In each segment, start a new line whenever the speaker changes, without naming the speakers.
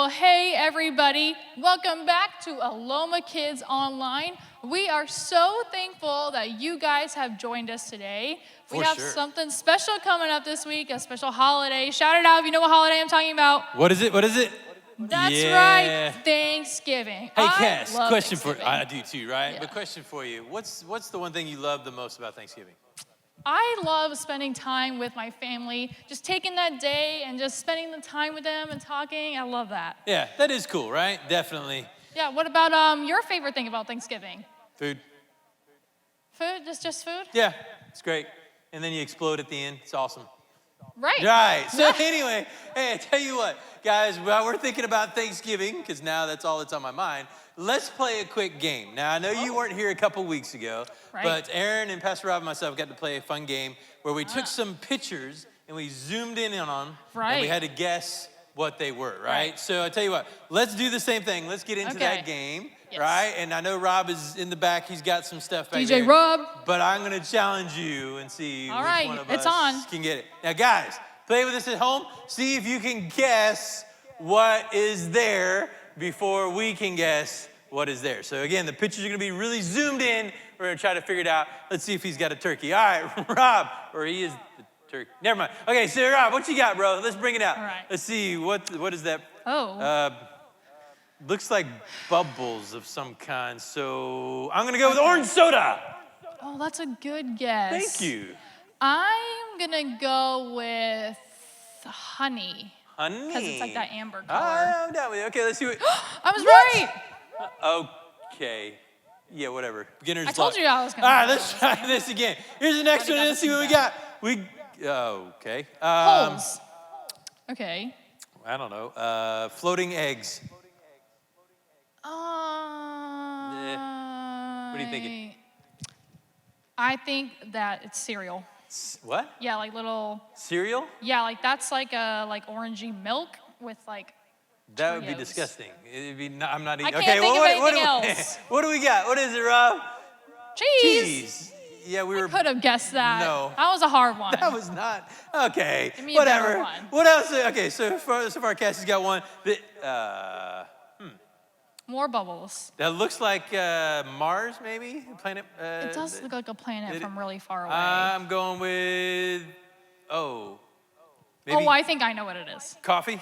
Well, hey, everybody. Welcome back to Aloma Kids Online. We are so thankful that you guys have joined us today. We have something special coming up this week, a special holiday. Shout it out if you know what holiday I'm talking about.
What is it? What is it?
That's right, Thanksgiving.
Hey, Cass, question for
you.
I do too, right?
Yeah.
But question for you. What's the one thing you love the most about Thanksgiving?
I love spending time with my family, just taking that day and just spending the time with them and talking. I love that.
Yeah, that is cool, right? Definitely.
Yeah, what about your favorite thing about Thanksgiving?
Food.
Food? Just food?
Yeah, it's great. And then you explode at the end. It's awesome.
Right.
Right. So anyway, hey, I tell you what, guys, while we're thinking about Thanksgiving, because now that's all that's on my mind, let's play a quick game. Now, I know you weren't here a couple weeks ago, but Aaron and Pastor Rob and myself got to play a fun game where we took some pictures and we zoomed in on them, and we had to guess what they were, right? So I tell you what, let's do the same thing. Let's get into that game, right? And I know Rob is in the back. He's got some stuff back there.
DJ Rob.
But I'm going to challenge you and see which one of
it's
us
on.
can get it. Now, guys, play with us at home. See if you can guess what is there before we can guess what is there. So again, the pictures are going to be really zoomed in. We're going to try to figure it out. Let's see if he's got a turkey. All right, Rob, or he is the turkey. Never mind. Okay, so Rob, what you got, bro? Let's bring it out.
All right.
Let's see, what is that?
Oh.
Looks like bubbles of some kind. So I'm going to go with orange soda.
Oh, that's a good guess.
Thank you.
I'm going to go with honey.
Honey?
Because it's like that amber color.
I'm down with it. Okay, let's see what.
I was right.
Okay. Yeah, whatever. Beginner's luck.
I told you I was going to.
All right, let's try this again. Here's the next one. Let's see what we got. Okay.
Holes. Okay.
I don't know. Floating eggs.
What
are you thinking?
I think that it's cereal.
What?
Yeah, like little.
Cereal?
Yeah, like that's like a orangey milk with like.
That would be
Cheerios.
disgusting. It'd be. I'm not eating.
I can't think of anything else.
What do we got? What is it, Rob?
Cheese.
Yeah, we were.
Could have guessed that.
No.
That was a hard one.
That was not. Okay.
Give me
Whatever.
a better one.
What else? Okay, so far Cass has got one.
More bubbles.
That looks like Mars, maybe? Planet?
It does look like a planet from really far away.
I'm going with, maybe
I think I know what it is.
coffee?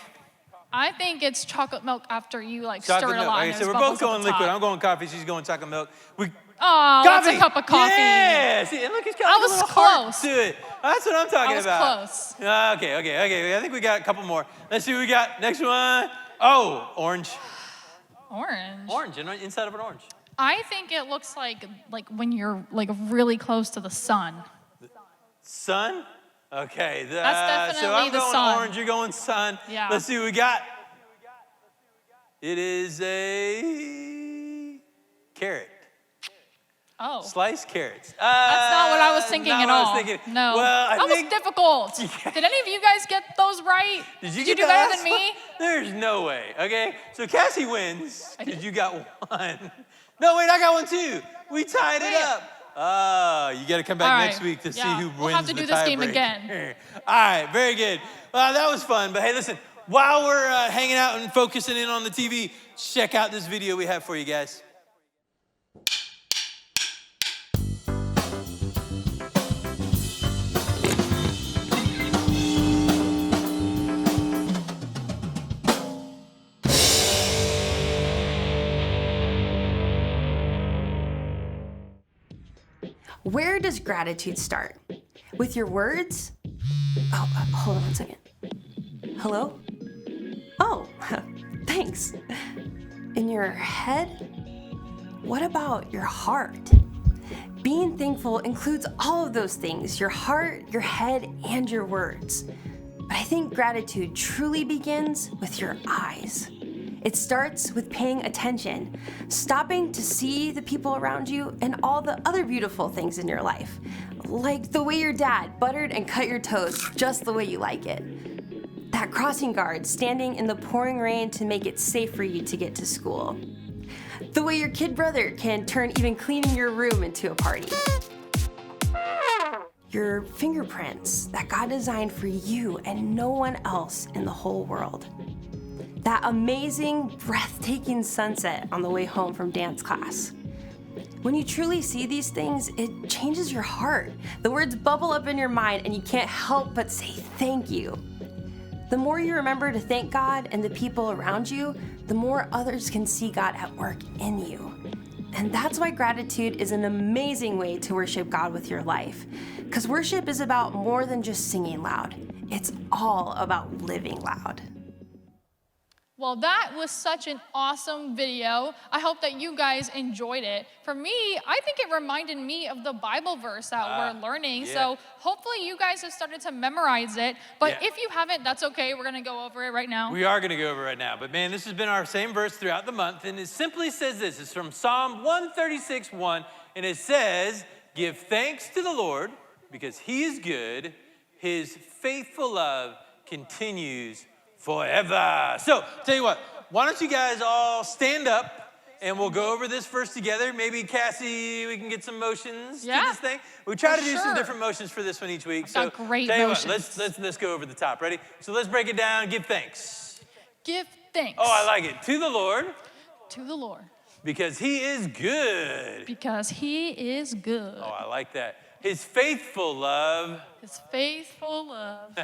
I think it's chocolate milk after you
Chocolate
stir it a
milk.
lot.
Okay,
And
so we're both going liquid. I'm going coffee. She's going chocolate milk.
That's a cup of coffee.
Yeah. See, and look, it's got
I
a
was
little heart
close.
to it. That's what I'm talking about.
I was close.
Okay. I think we got a couple more. Let's see what we got. Next one. Oh, orange.
Orange.
Orange, inside of an orange.
I think it looks like when you're really close to the sun.
Sun? Okay.
That's definitely
so I'm
the
going
sun.
orange, you're going sun.
Yeah.
Let's see what we got. It is a carrot.
Oh.
Sliced carrots.
That's not what I was thinking
not
at
what
all.
I was thinking.
No.
Well,
that was difficult. Did any of you guys get those right?
Did you
do
get
better
those?
than me?
There's no way, okay? So Cassie wins because you got one. No, wait, I got one too. We tied it up. You got to come back next week to see who wins the
We'll have to do this game again.
All right, very good. Well, that was fun. But hey, listen, while we're hanging out and focusing in on the TV, check out this video we have for you guys.
Where does gratitude start? With your words? Hold on one second. Hello? Oh, thanks. In your head? What about your heart? Being thankful includes all of those things, your heart, your head, and your words. But I think gratitude truly begins with your eyes. It starts with paying attention, stopping to see the people around you and all the other beautiful things in your life, like the way your dad buttered and cut your toast just the way you like it. That crossing guard standing in the pouring rain to make it safe for you to get to school. The way your kid brother can turn even cleaning your room into a party. Your fingerprints that God designed for you and no one else in the whole world. that amazing, breathtaking sunset on the way home from dance class. When you truly see these things, it changes your heart. The words bubble up in your mind and you can't help but say thank you. The more you remember to thank God and the people around you, the more others can see God at work in you. And that's why gratitude is an amazing way to worship God with your life. Because worship is about more than just singing loud. It's all about living loud.
Well, that was such an awesome video. I hope that you guys enjoyed it. For me, I think it reminded me of the Bible verse that we're learning.
Yeah.
So hopefully you guys have started to memorize it. But if you haven't, that's okay. We're going to go over it right now.
We are going to go over it right now. But man, this has been our same verse throughout the month. And it simply says this. It's from Psalm 136:1. And it says, "Give thanks to the Lord because he is good. His faithful love continues forever." So, tell you what, why don't you guys all stand up and we'll go over this verse together. Maybe Cassie, we can get some motions to this thing. We try to do some different motions for this one each week.
I've got great
tell you
motions.
what, let's go over the top. Ready? So let's break it down. Give thanks.
Give thanks.
Oh, I like it. To the Lord.
To the Lord.
Because he is good.
Because he is good.
Oh, I like that. His faithful love.
His faithful love.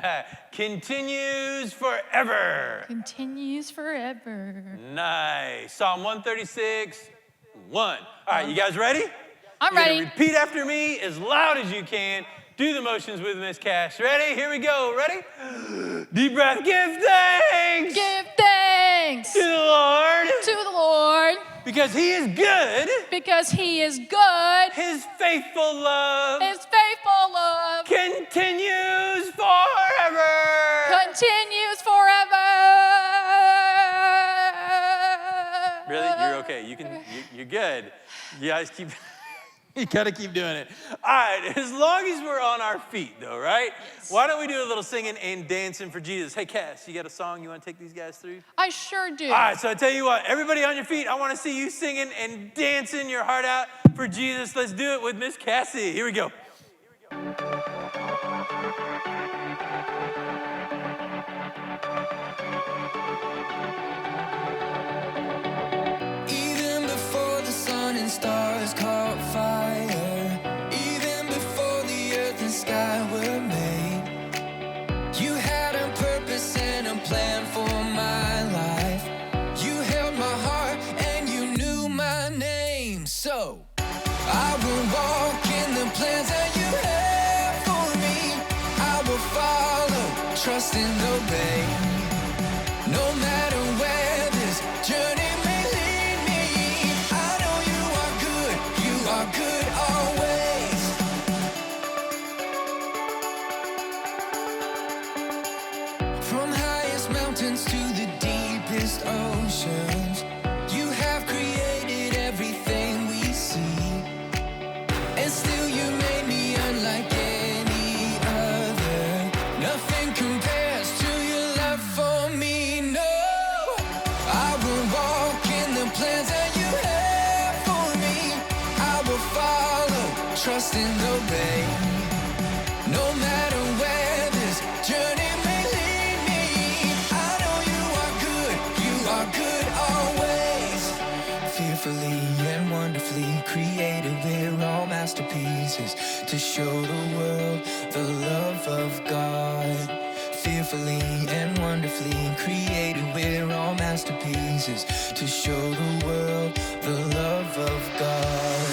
Continues forever.
Continues forever.
Nice. Psalm 136:1. All right, you guys ready?
I'm
You're
ready.
gonna repeat after me as loud as you can. Do the motions with Miss Cash. Ready? Here we go. Ready? Deep breath. Give thanks.
Give thanks
to the Lord.
To the Lord.
Because he is good.
Because he is good.
His faithful love.
His faithful love.
Continues forever.
Continues forever.
Really? You're okay. You're good. You guys keep, you gotta keep doing it. All right, as long as we're on our feet though, right? Yes. Why don't we do a little singing and dancing for Jesus? Hey, Cass, you got a song you wanna take these guys through?
I sure do.
All right, so I tell you what, everybody on your feet, I wanna see you singing and dancing your heart out for Jesus. Let's do it with Miss Cassie. Here we go.
And stars caught fire, even before the earth and sky were made. You had a purpose and a plan for my life. You held my heart and you knew my name. So I will walk in the plans that you have for me. I will follow, trust and obey. No matter where this journey may lead me, I know you are good always. From highest mountains to the deepest oceans, you have created everything we see. And still you made me unlike any other. Nothing compares to your love for me, no. I will walk in the plans that you have for me. I will follow, trust and obey. No matter where this journey may lead me, I know you are good always. Fearfully and wonderfully created, we're all masterpieces to show the world the love of God. Fearfully and wonderfully created, we're all masterpieces to show the world the love of God.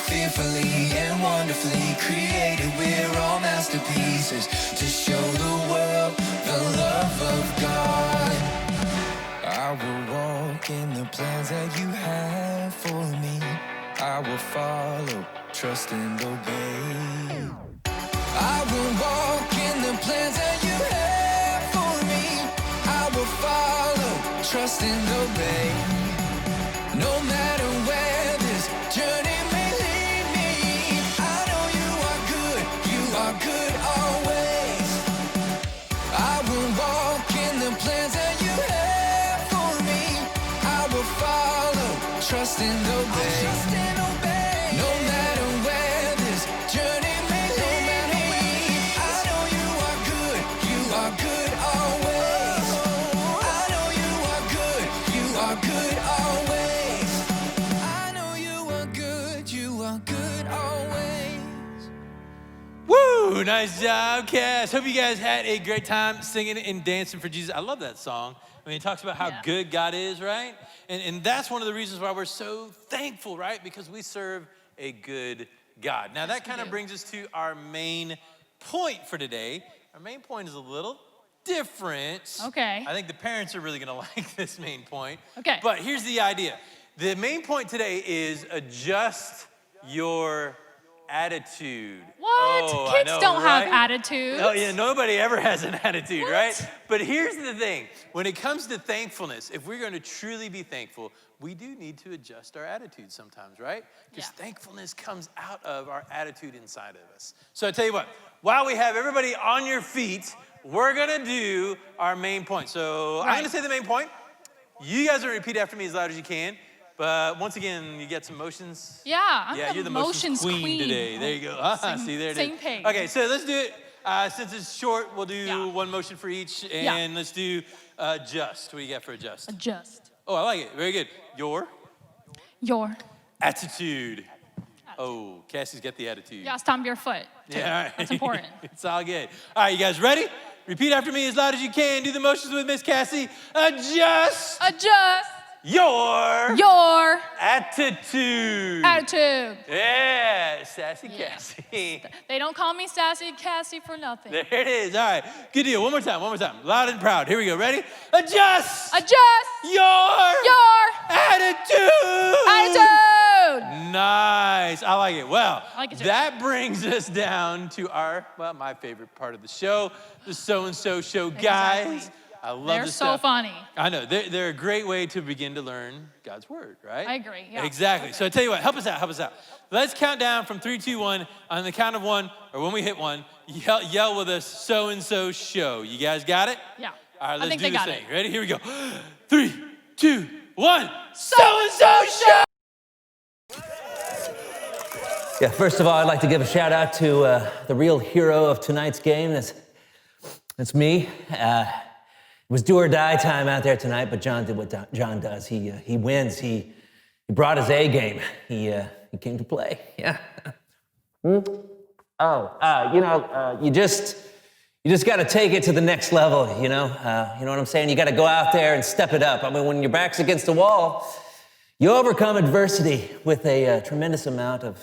Fearfully and wonderfully created, we're all masterpieces to show the world the love of God. I will walk in the plans that you have for me. I will follow, trust and obey. I will walk in the plans that you have for me. I will follow, trust and obey. No matter where this journey may lead me, I know you are good always. I will walk in the plans that you have for me. I will follow, trust and obey. No matter where this journey may lead me, I know you are good always. I know you are
Nice job, Cass. Hope you guys had a great time singing and dancing for Jesus. I love that song. I mean, it talks about how good God is, right? And that's one of the reasons why we're so thankful, right? Because we serve a good God. Now, that kind of brings us to our main point for today. Our main point is a little different.
Okay.
I think the parents are really going to like this main point.
Okay.
But here's the idea. The main point today is adjust your attitude.
What?
Oh,
Kids
I know,
don't
right?
have attitudes.
Oh, yeah, nobody ever has an attitude,
What?
right? But here's the thing. When it comes to thankfulness, if we're going to truly be thankful, we do need to adjust our attitude sometimes, right? Because thankfulness comes out of our attitude inside of us. So I tell you what, while we have everybody on your feet, we're going to do our main point. So I'm going to say the main point. You guys are going to repeat after me as loud as you can. But once again, you get some motions.
Yeah, I'm
you're
the
the motions queen today. There you go. See, there it is.
Same page.
Okay, so let's do it. Since it's short, we'll do one motion for each. And let's do adjust. What do you got for adjust?
Adjust.
Oh, I like it. Very good. Your attitude. Oh, Cassie's got the attitude.
Yeah, stomp your foot. Too.
Yeah, all right.
That's important.
It's all good. All right, you guys ready? Repeat after me as loud as you can. Do the motions with Miss Cassie. Adjust.
Adjust
Your attitude.
Attitude.
Yeah, Sassy Cassie.
They don't call me Sassy Cassie for nothing.
There it is. All right, good deal. One more time. Loud and proud. Here we go. Ready? Adjust your attitude.
Attitude.
Nice. I like it. Well,
I like it too.
that brings us down to my favorite part of the show, the So-and-So Show. Guys,
Exactly.
I love
They're
this
so
stuff.
funny.
I know. They're a great way to begin to learn God's word, right?
I agree, yeah.
Exactly. So I tell you what, help us out. Let's count down from 3, 2, 1. On the count of 1, or when we hit 1, yell with us, So-and-So Show. You guys got it?
Yeah.
All right,
I
let's
think
do
they
this
got
thing.
it.
Ready? Here we go. 3, 2, 1. So-and-So Show!
Yeah, first of all, I'd like to give a shout out to the real hero of tonight's game. That's me. It was do or die time out there tonight, but John did what John does. He wins. He brought his A game. He came to play. Yeah. You just got to take it to the next level. You know what I'm saying? You got to go out there and step it up. I mean, when your back's against the wall, you overcome adversity with a tremendous amount of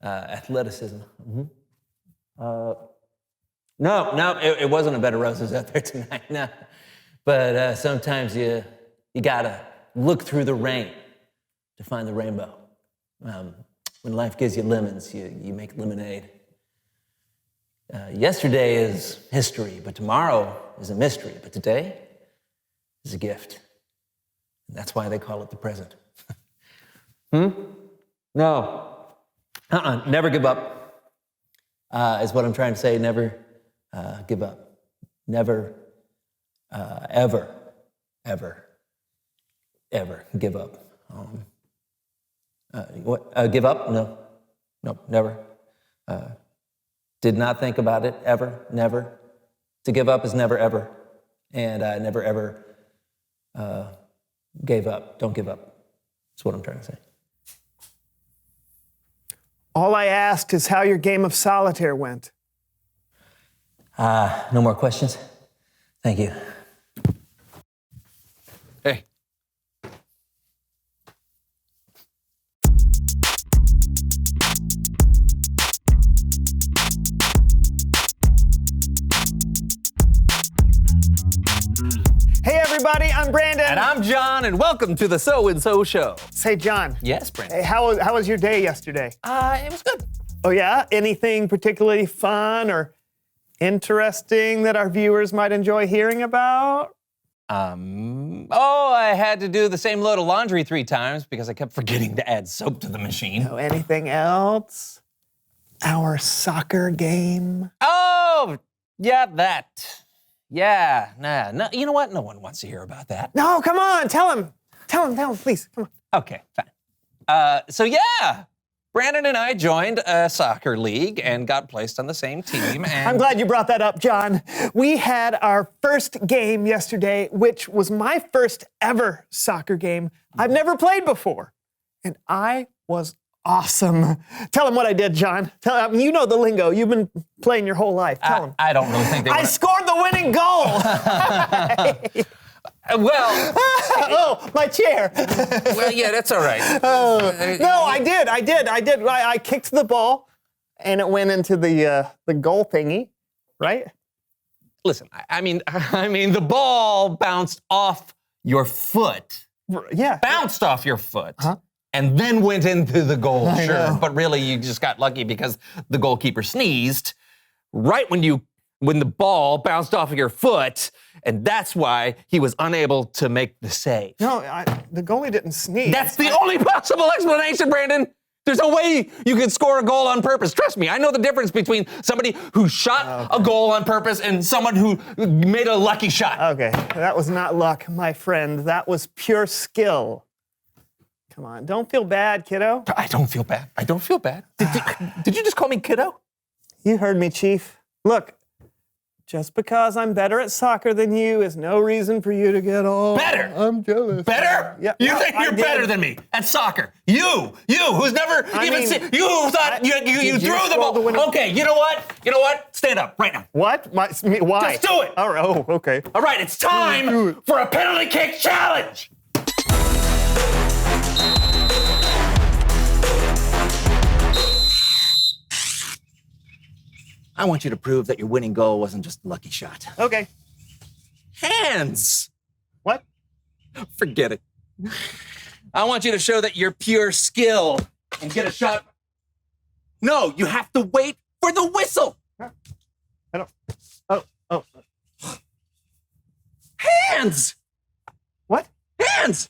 athleticism. No, it wasn't a bed of roses out there tonight, no. But sometimes you gotta look through the rain to find the rainbow. When life gives you lemons, you make lemonade. Yesterday is history, but tomorrow is a mystery. But today is a gift. And that's why they call it the present. No. Never give up, is what I'm trying to say. Never give up. Never, ever give up. Give up? No, never. Did not think about it, ever, never. To give up is never, ever. And I never, ever gave up. Don't give up. That's what I'm trying to say.
All I asked is how your game of solitaire went.
No more questions? Thank you.
Hey.
Hey everybody, I'm Brandon.
And I'm John, and welcome to the So-and-So Show.
Say, John.
Yes, Brandon.
Hey, how was your day yesterday?
It was good.
Oh yeah? Anything particularly fun or interesting that our viewers might enjoy hearing about?
I had to do the same load of laundry 3 times because I kept forgetting to add soap to the machine.
Oh, anything else? Our soccer game?
Oh, yeah, that. Yeah, no, you know what? No one wants to hear about that.
No, come on, tell him, please, come on.
Okay, fine. So yeah, Brandon and I joined a soccer league and got placed on the same team. And
I'm glad you brought that up, John. We had our first game yesterday, which was my first ever soccer game. I've never played before, and I was Awesome. Tell him what I did, John. Tell him, you know the lingo. You've been playing your whole life. Tell him.
I don't really think they
I scored the winning goal.
Well,
oh, my chair.
well, yeah, that's all right.
No, I did. I kicked the ball, and it went into the goal thingy, right?
Listen, I mean, the ball bounced off your foot.
Yeah.
Bounced off your foot.
Huh?
And then went into the goal,
I
sure.
know.
But really, you just got lucky because the goalkeeper sneezed right when the ball bounced off of your foot, and that's why he was unable to make the save.
No, the goalie didn't sneeze.
That's the only possible explanation, Brandon. There's no way you could score a goal on purpose. Trust me, I know the difference between somebody who shot a goal on purpose and someone who made a lucky shot.
Okay, that was not luck, my friend. That was pure skill. Come on, don't feel bad, kiddo.
I don't feel bad. Did you just call me kiddo?
You heard me, Chief. Look, just because I'm better at soccer than you is no reason for you to get all...
Better?
I'm jealous.
Better?
Yeah,
You
no,
think
I
you're
did.
better than me at soccer? You who's never you who thought you
did you
threw the
scroll
ball.
the winning-
Okay, you know what? Stand up right now.
What? Why?
Just do it.
All right, oh, okay.
All right, it's time for a penalty kick challenge. I want you to prove that your winning goal wasn't just a lucky shot.
Okay.
Hands.
What?
Forget it. I want you to show that you're pure skill and get a shot. No, you have to wait for the whistle.
I don't... Oh.
Hands.
What?
Hands.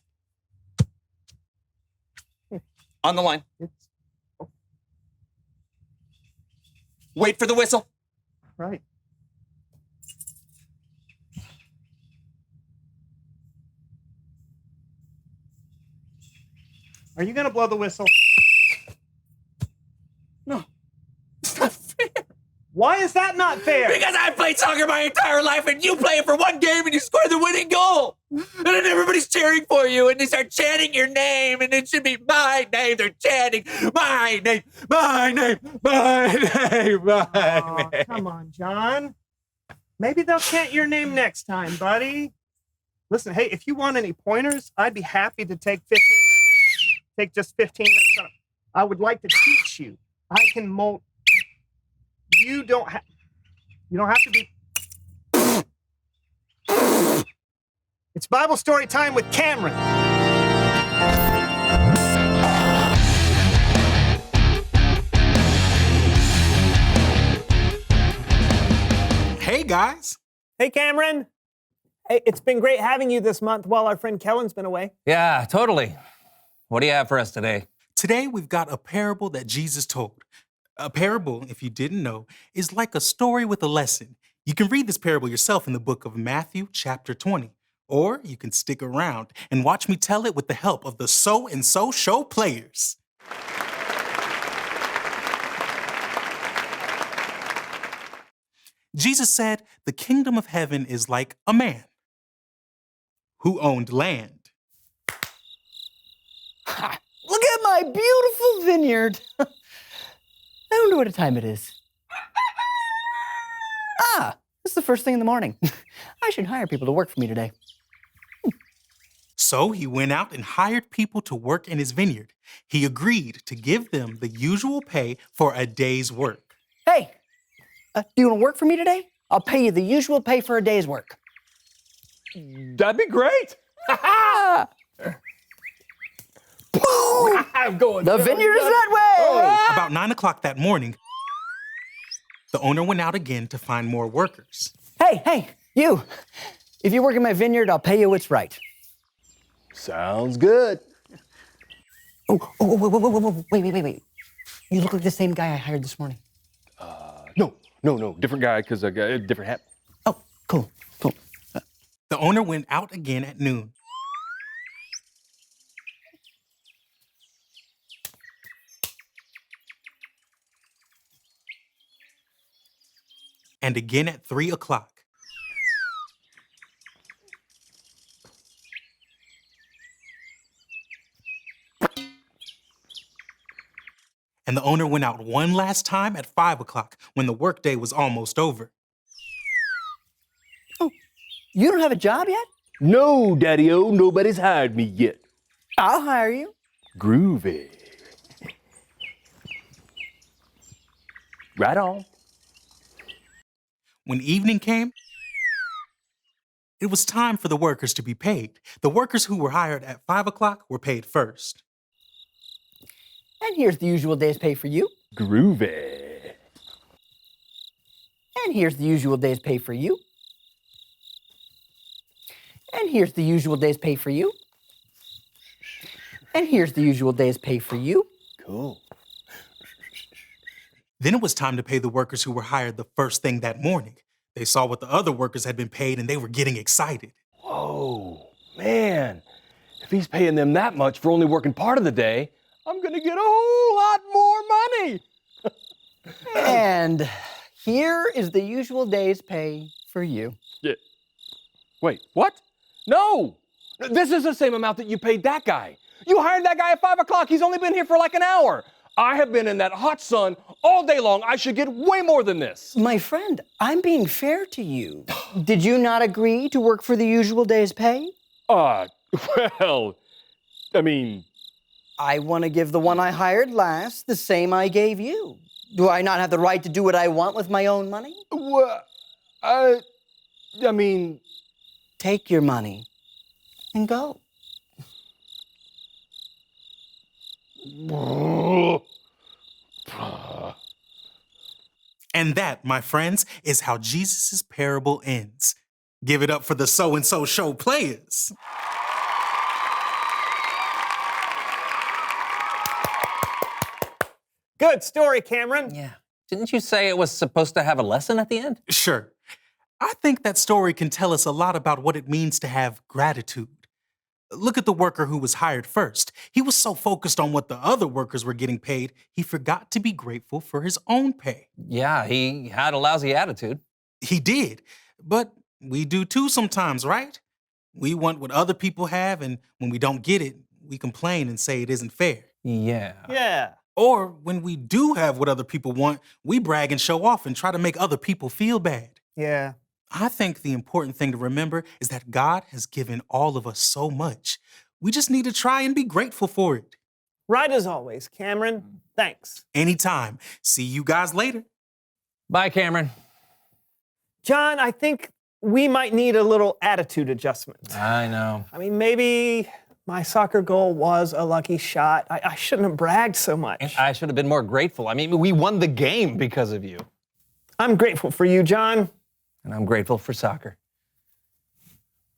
On the line. Wait for the whistle.
Right. Are you going to blow the whistle?
No, it's not fair.
Why is that not fair?
Because I played soccer my entire life and you play it for one game and you score the winning goal. And then everybody's cheering for you and they start chanting your name and it should be my name. They're chanting my name, my name, my name, my name.
Come on, John. Maybe they'll chant your name next time, buddy. Listen, hey, if you want any pointers, I'd be happy to take 15 minutes. Take just 15 minutes. I would like to teach you. I can mold. You don't have to be. It's Bible story time with Cameron.
Hey, guys.
Hey, Cameron. Hey, it's been great having you this month while our friend Kellen's been away.
Yeah, totally. What do you have for us today?
Today, we've got a parable that Jesus told. A parable, if you didn't know, is like a story with a lesson. You can read this parable yourself in the book of Matthew, chapter 20. Or you can stick around and watch me tell it with the help of the So and So Show players. Jesus said, the kingdom of heaven is like a man who owned land.
Look at my beautiful vineyard. I wonder what time it is. It's the first thing in the morning. I should hire people to work for me today.
So he went out and hired people to work in his vineyard. He agreed to give them the usual pay for a day's work.
Hey, do you want to work for me today? I'll pay you the usual pay for a day's work.
That'd be great. I'm going.
The vineyard is that way.
About 9 o'clock that morning, the owner went out again to find more workers.
Hey, you. If you work in my vineyard, I'll pay you what's right.
Sounds good.
Wait. You look like the same guy I hired this morning.
No, different guy because I got a different hat.
Oh, cool.
The owner went out again at noon. And again at 3 o'clock. and the owner went out one last time at 5 o'clock when the workday was almost over.
Oh, you don't have a job yet?
No, Daddy-O, nobody's hired me yet.
I'll hire you.
Groovy. Right on.
When evening came, it was time for the workers to be paid. The workers who were hired at 5 o'clock were paid first.
And here's the usual day's pay for you.
Groovy.
And here's the usual day's pay for you. And here's the usual day's pay for you. And here's the usual day's pay for you.
Cool.
Then it was time to pay the workers who were hired the first thing that morning. They saw what the other workers had been paid and they were getting excited.
Whoa, man. If he's paying them that much for only working part of the day, I'm gonna get a whole lot more money.
And here is the usual day's pay for you.
Yeah. Wait, what? No! This is the same amount that you paid that guy. You hired that guy at 5 o'clock. He's only been here for like an hour. I have been in that hot sun all day long. I should get way more than this.
My friend, I'm being fair to you. Did you not agree to work for the usual day's pay?
Well, I mean...
I want to give the one I hired last the same I gave you. Do I not have the right to do what I want with my own money?
Well, I mean...
Take your money and go.
And that, my friends, is how Jesus' parable ends. Give it up for the So-and-So Show players.
Good story, Cameron.
Yeah. Didn't you say it was supposed to have a lesson at the end?
Sure. I think that story can tell us a lot about what it means to have gratitude. Look at the worker who was hired first. He was so focused on what the other workers were getting paid, he forgot to be grateful for his own pay.
Yeah, he had a lousy attitude.
He did, but we do too sometimes, right? We want what other people have, and when we don't get it, we complain and say it isn't fair.
Yeah.
Yeah.
Or when we do have what other people want, we brag and show off and try to make other people feel bad.
Yeah.
I think the important thing to remember is that God has given all of us so much. We just need to try and be grateful for it.
Right as always, Cameron. Thanks.
Anytime. See you guys later.
Bye, Cameron.
John, I think we might need a little attitude adjustment.
I know.
I mean, maybe my soccer goal was a lucky shot. I shouldn't have bragged so much.
I should have been more grateful. I mean, we won the game because of you.
I'm grateful for you, John.
And I'm grateful for soccer.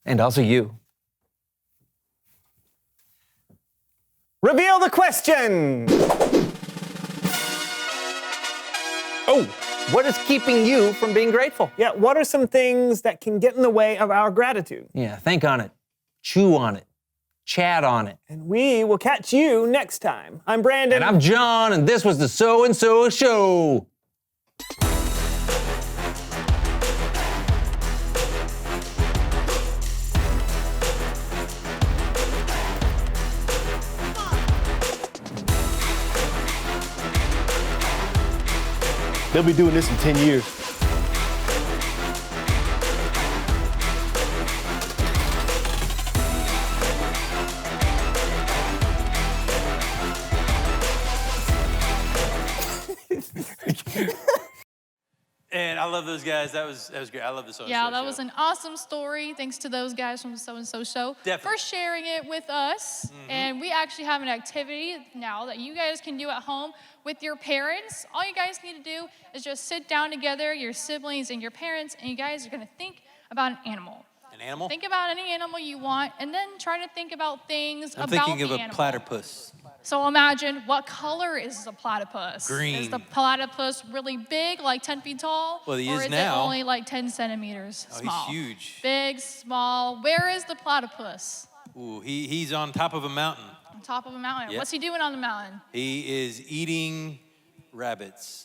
And also you.
Reveal the question.
Oh, what is keeping you from being grateful?
Yeah, what are some things that can get in the way of our gratitude?
Yeah, think on it. Chew on it. Chat on it.
And we will catch you next time. I'm Brandon.
And I'm John, and this was the So-and-So Show.
They'll be doing this in 10 years.
And I love those guys. That was great. I love the So-and-So
Yeah, that
Show.
was an awesome story. Thanks to those guys from the So-and-So Show
Definitely.
for sharing it with us. And we actually have an activity now that you guys can do at home with your parents. All you guys need to do is just sit down together, your siblings and your parents, and you guys are gonna think about an animal.
An animal?
Think about any animal you want, and then try to think about things
I'm
about
thinking
the
of a
animal.
platypus.
So imagine, what color is the platypus?
Green.
Is the platypus really big, like 10 feet tall?
Well, he
or
is
is
now.
it only like 10 centimeters
Oh,
small?
he's huge.
Big, small. Where is the platypus?
Ooh, he's on top of a mountain.
On top of a mountain.
Yep.
What's he doing on the mountain?
He is eating rabbits.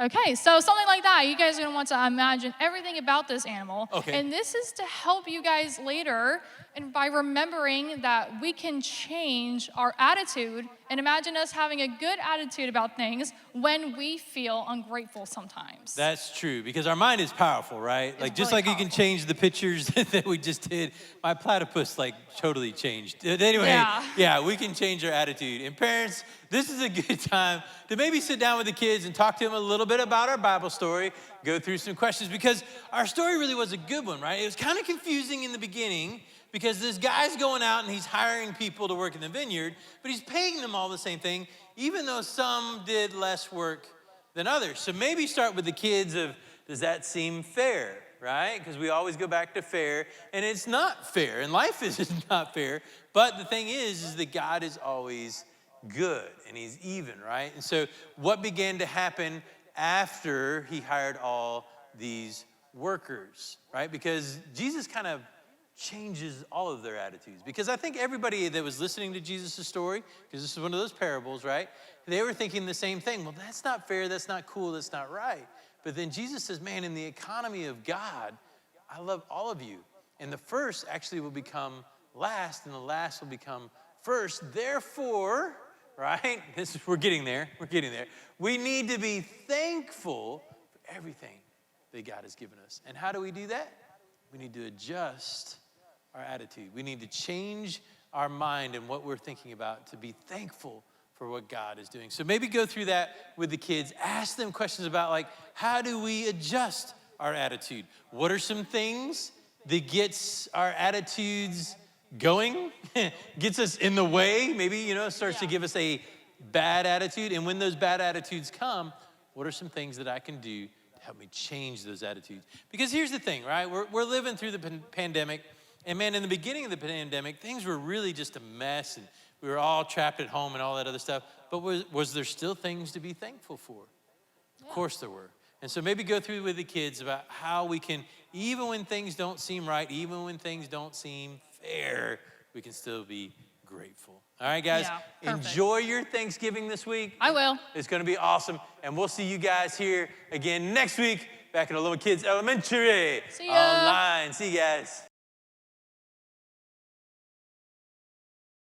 Okay, so something like that. You guys are gonna want to imagine everything about this animal.
Okay.
And this is to help you guys later, and by remembering that we can change our attitude and imagine us having a good attitude about things when we feel ungrateful sometimes.
That's true, because our mind is powerful, right? Like, just
really
like you can change the pictures that we just did, my platypus, like, totally changed. Anyway, yeah, we can change our attitude. And parents, this is a good time to maybe sit down with the kids and talk to them a little bit about our Bible story, go through some questions, because our story really was a good one, right? It was kind of confusing in the beginning, because this guy's going out and he's hiring people to work in the vineyard, but he's paying them all the same thing, even though some did less work than others. So maybe start with the kids of, does that seem fair, right? Because we always go back to fair, and it's not fair, and life is not fair. But the thing is that God is always good, and he's even, right? And so what began to happen after he hired all these workers, right? Because Jesus kind of changes all of their attitudes. Because I think everybody that was listening to Jesus' story, because this is one of those parables, right? They were thinking the same thing. Well, that's not fair, that's not cool, that's not right. But then Jesus says, man, in the economy of God, I love all of you. And the first actually will become last, and the last will become first. Therefore, right? We're getting there. We need to be thankful for everything that God has given us. And how do we do that? We need to adjust our attitude. We need to change our mind and what we're thinking about to be thankful for what God is doing. So maybe go through that with the kids. Ask them questions about, like, how do we adjust our attitude? What are some things that gets our attitudes going, gets us in the way, maybe, starts to give us a bad attitude? And when those bad attitudes come, what are some things that I can do to help me change those attitudes? Because here's the thing, right? We're living through the pandemic. And man, in the beginning of the pandemic, things were really just a mess, and we were all trapped at home and all that other stuff. But was there still things to be thankful for? Yeah. Of course there were. And so maybe go through with the kids about how we can, even when things don't seem right, even when things don't seem fair, we can still be grateful. All right, guys, enjoy your Thanksgiving this week.
I will.
It's going to be awesome. And we'll see you guys here again next week back at Aloma Kids Elementary.
See ya.
Online. See you guys.